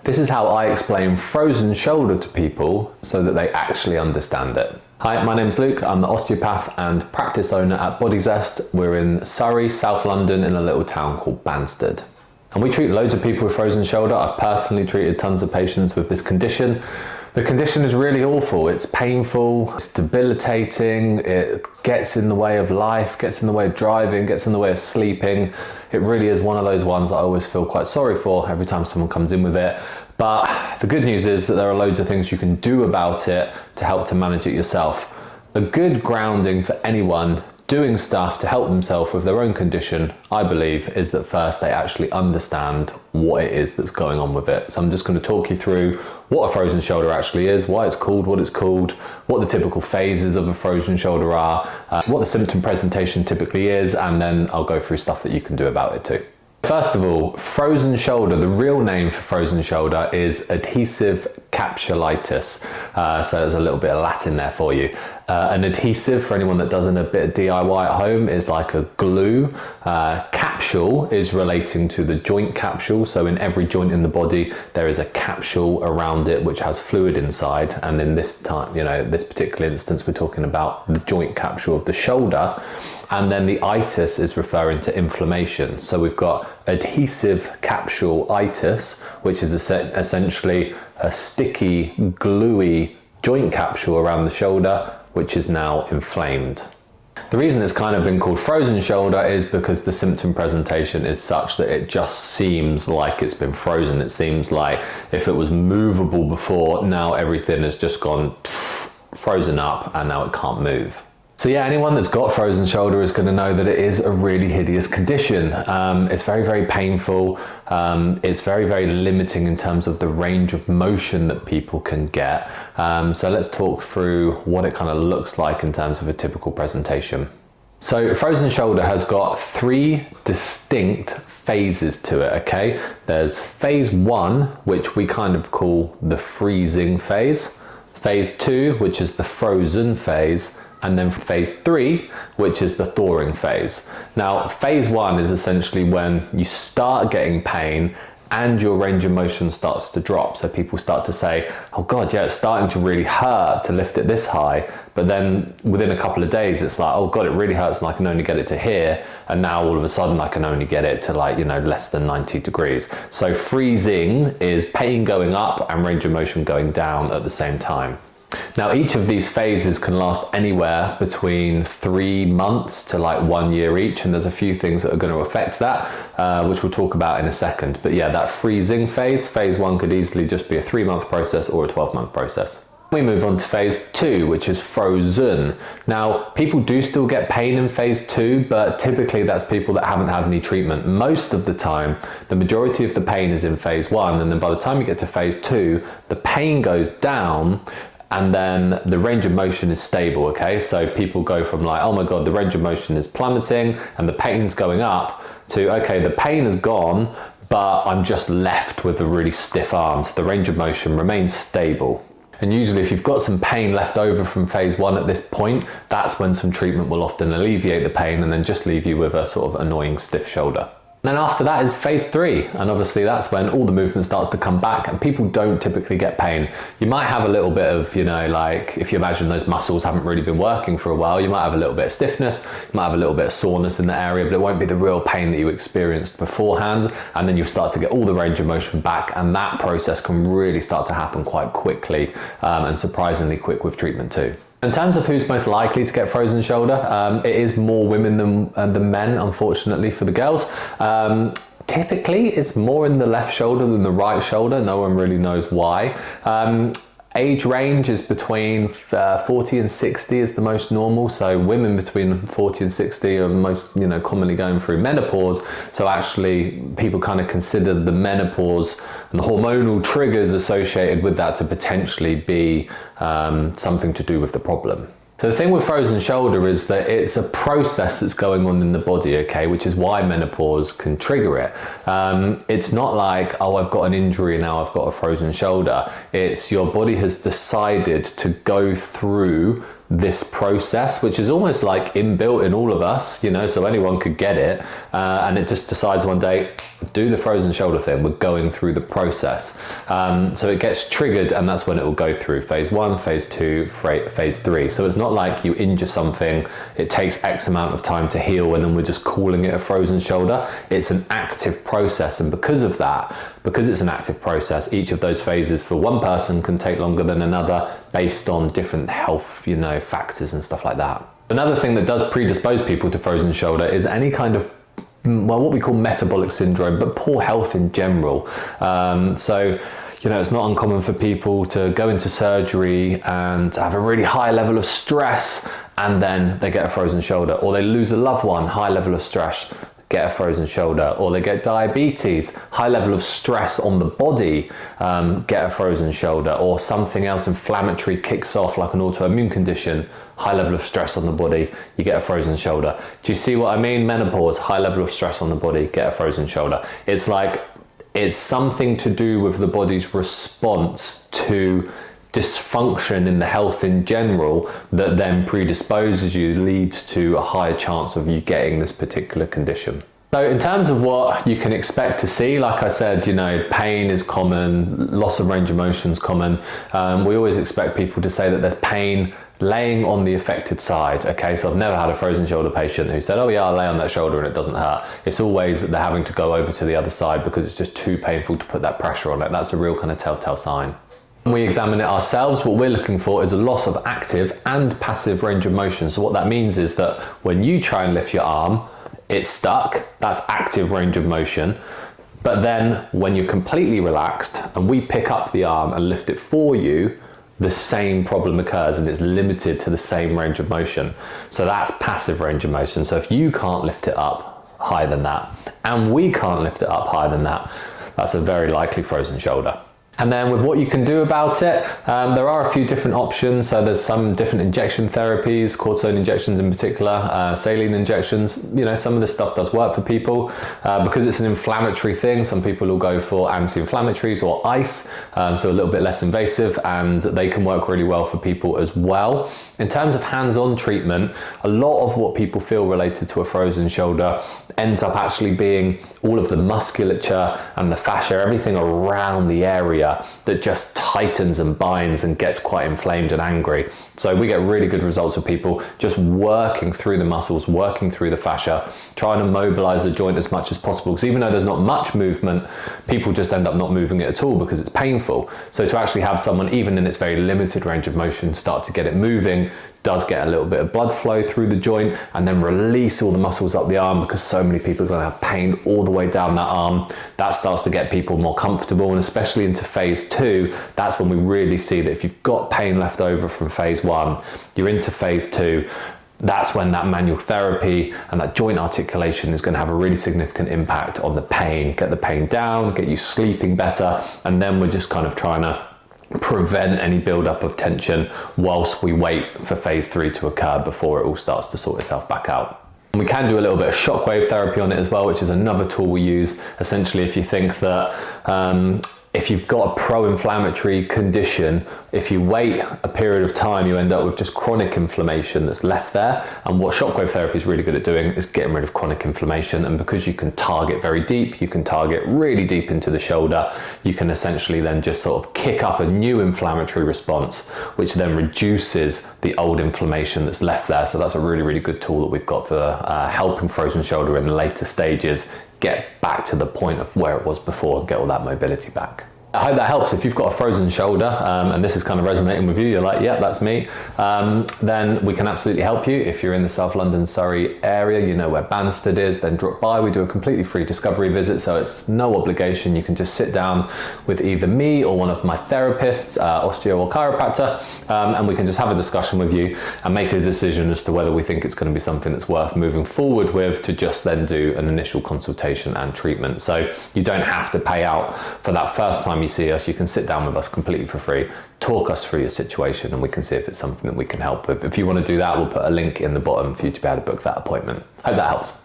This is how I explain frozen shoulder to people so that they actually understand it. Hi, my name's Luke. I'm the osteopath and practice owner at Body Zest. We're in Surrey, South London, in a little town called Banstead. And we treat loads of people with frozen shoulder. I've personally treated tons of patients with this condition. The condition is really awful. It's painful, it's debilitating, it gets in the way of life, gets in the way of driving, gets in the way of sleeping. It really is one of those ones that I always feel quite sorry for every time someone comes in with it. But the good news is that there are loads of things you can do about it to help to manage it yourself. A good grounding for anyone doing stuff to help themselves with their own condition, I believe, is that first they actually understand what it is that's going on with it. So I'm just going to talk you through what a frozen shoulder actually is, why it's called what it's called, what the typical phases of a frozen shoulder are, what the symptom presentation typically is, and then I'll go through stuff that you can do about it too. First of all, frozen shoulder, the real name for frozen shoulder is adhesive capsulitis. So there's a little bit of Latin there for you. An adhesive, for anyone that does a bit of DIY at home, is like a glue. Capsule is relating to the joint capsule. So in every joint in the body, there is a capsule around it which has fluid inside. And in this time, this particular instance, we're talking about the joint capsule of the shoulder. And then the itis is referring to inflammation. So we've got adhesive capsulitis, which is essentially a sticky, gluey joint capsule around the shoulder, which is now inflamed. The reason it's kind of been called frozen shoulder is because the symptom presentation is such that it just seems like it's been frozen. It seems like if it was movable before, now everything has just gone frozen up and now it can't move. So yeah, anyone that's got frozen shoulder is going to know that it is a really hideous condition. It's very, very painful. It's very, very limiting in terms of the range of motion that people can get. So let's talk through what it kind of looks like in terms of a typical presentation. So frozen shoulder has got three distinct phases to it, okay? There's phase 1, which we kind of call the freezing phase. Phase 2, which is the frozen phase. And then phase 3, which is the thawing phase. Now, phase 1 is essentially when you start getting pain and your range of motion starts to drop. So people start to say, oh God, yeah, it's starting to really hurt to lift it this high. But then within a couple of days, it's like, oh God, it really hurts and I can only get it to here. And now all of a sudden I can only get it to less than 90 degrees. So freezing is pain going up and range of motion going down at the same time. Now, each of these phases can last anywhere between 3 months to 1 year each, and there's a few things that are going to affect that, which we'll talk about in a second. But yeah, that freezing phase, phase 1 could easily just be a 3-month process or a 12-month process. We move on to phase 2, which is frozen. Now, people do still get pain in phase 2, but typically that's people that haven't had any treatment. Most of the time, the majority of the pain is in phase 1, and then by the time you get to phase 2, the pain goes down, and then the range of motion is stable, okay? So people go from oh my God, the range of motion is plummeting and the pain's going up to, okay, the pain is gone, but I'm just left with a really stiff arm. So the range of motion remains stable. And usually if you've got some pain left over from phase 1 at this point, that's when some treatment will often alleviate the pain and then just leave you with a sort of annoying stiff shoulder. Then after that is phase 3, and obviously that's when all the movement starts to come back and people don't typically get pain. You might have a little bit of, if you imagine those muscles haven't really been working for a while, you might have a little bit of stiffness, you might have a little bit of soreness in the area, but it won't be the real pain that you experienced beforehand, and then you start to get all the range of motion back, and that process can really start to happen quite quickly, and surprisingly quick with treatment too. In terms of who's most likely to get frozen shoulder, it is more women than men, unfortunately, for the girls. Typically, it's more in the left shoulder than the right shoulder. No one really knows why. Age range is between 40 and 60 is the most normal. So women between 40 and 60 are most, commonly going through menopause. So actually people kind of consider the menopause and the hormonal triggers associated with that to potentially be something to do with the problem. So the thing with frozen shoulder is that it's a process that's going on in the body, okay, which is why menopause can trigger it. It's not like, oh, I've got an injury and now I've got a frozen shoulder. It's your body has decided to go through this process, which is almost like inbuilt in all of us, you know, so anyone could get it, and it just decides one day, do the frozen shoulder thing. We're going through the process. So it gets triggered, and that's when it will go through phase 1, phase 2, phase 3. So it's not like you injure something, it takes X amount of time to heal, and then we're just calling it a frozen shoulder. It's an active process, and because of that, because it's an active process, each of those phases for one person can take longer than another based on different health, you know, factors and stuff like that. Another thing that does predispose people to frozen shoulder is any kind of, well, what we call metabolic syndrome, but poor health in general. So, you know, it's not uncommon for people to go into surgery and have a really high level of stress, and then they get a frozen shoulder, or they lose a loved one, high level of stress, get a frozen shoulder, or they get diabetes, high level of stress on the body, get a frozen shoulder, or something else inflammatory kicks off like an autoimmune condition, high level of stress on the body, you get a frozen shoulder. Do you see what I mean? Menopause, high level of stress on the body, get a frozen shoulder. It's like, it's something to do with the body's response to dysfunction in the health in general that then predisposes you, leads to a higher chance of you getting this particular condition. So in terms of what you can expect to see, like I said, you know, pain is common, loss of range of motion is common. We always expect people to say that there's pain laying on the affected side. Okay, so I've never had a frozen shoulder patient who said, oh yeah, I lay on that shoulder and it doesn't hurt. It's always that they're having to go over to the other side because it's just too painful to put that pressure on it. That's a real kind of telltale sign. When we examine it ourselves, what we're looking for is a loss of active and passive range of motion. So what that means is that when you try and lift your arm, it's stuck, that's active range of motion. But then when you're completely relaxed and we pick up the arm and lift it for you, the same problem occurs and it's limited to the same range of motion. So that's passive range of motion. So if you can't lift it up higher than that, and we can't lift it up higher than that, that's a very likely frozen shoulder. And then with what you can do about it, there are a few different options. So there's some different injection therapies, cortisone injections in particular, saline injections. You know, some of this stuff does work for people because it's an inflammatory thing. Some people will go for anti-inflammatories or ice, so a little bit less invasive, and they can work really well for people as well. In terms of hands-on treatment, a lot of what people feel related to a frozen shoulder ends up actually being all of the musculature and the fascia, everything around the area that just tightens and binds and gets quite inflamed and angry. So we get really good results with people just working through the muscles, working through the fascia, trying to mobilize the joint as much as possible. Because even though there's not much movement, people just end up not moving it at all because it's painful. So to actually have someone, even in its very limited range of motion, start to get it moving, does get a little bit of blood flow through the joint, and then release all the muscles up the arm, because so many people are going to have pain all the way down that arm. That starts to get people more comfortable, and especially into phase 2, that's when we really see that if you've got pain left over from phase 1, you're into phase 2, that's when that manual therapy and that joint articulation is going to have a really significant impact on the pain, get the pain down, get you sleeping better, and then we're just kind of trying to prevent any build-up of tension whilst we wait for phase 3 to occur before it all starts to sort itself back out. And we can do a little bit of shockwave therapy on it as well, which is another tool we use. Essentially, if you think that if you've got a pro-inflammatory condition, if you wait a period of time, you end up with just chronic inflammation that's left there. And what shockwave therapy is really good at doing is getting rid of chronic inflammation. And because you can target very deep, you can target really deep into the shoulder, you can essentially then just sort of kick up a new inflammatory response, which then reduces the old inflammation that's left there. So that's a really, really good tool that we've got for helping frozen shoulder in the later stages get back to the point of where it was before and get all that mobility back. I hope that helps. If you've got a frozen shoulder and this is kind of resonating with you, you're like, yeah, that's me, then we can absolutely help you. If you're in the South London, Surrey area, you know where Banstead is, then drop by. We do a completely free discovery visit, so it's no obligation. You can just sit down with either me or one of my therapists, osteo or chiropractor, and we can just have a discussion with you and make a decision as to whether we think it's going to be something that's worth moving forward with, to just then do an initial consultation and treatment. So you don't have to pay out for that first time you see us. You can sit down with us completely for free, talk us through your situation, and we can see if it's something that we can help with. If you want to do that, we'll put a link in the bottom for you to be able to book that appointment. Hope that helps.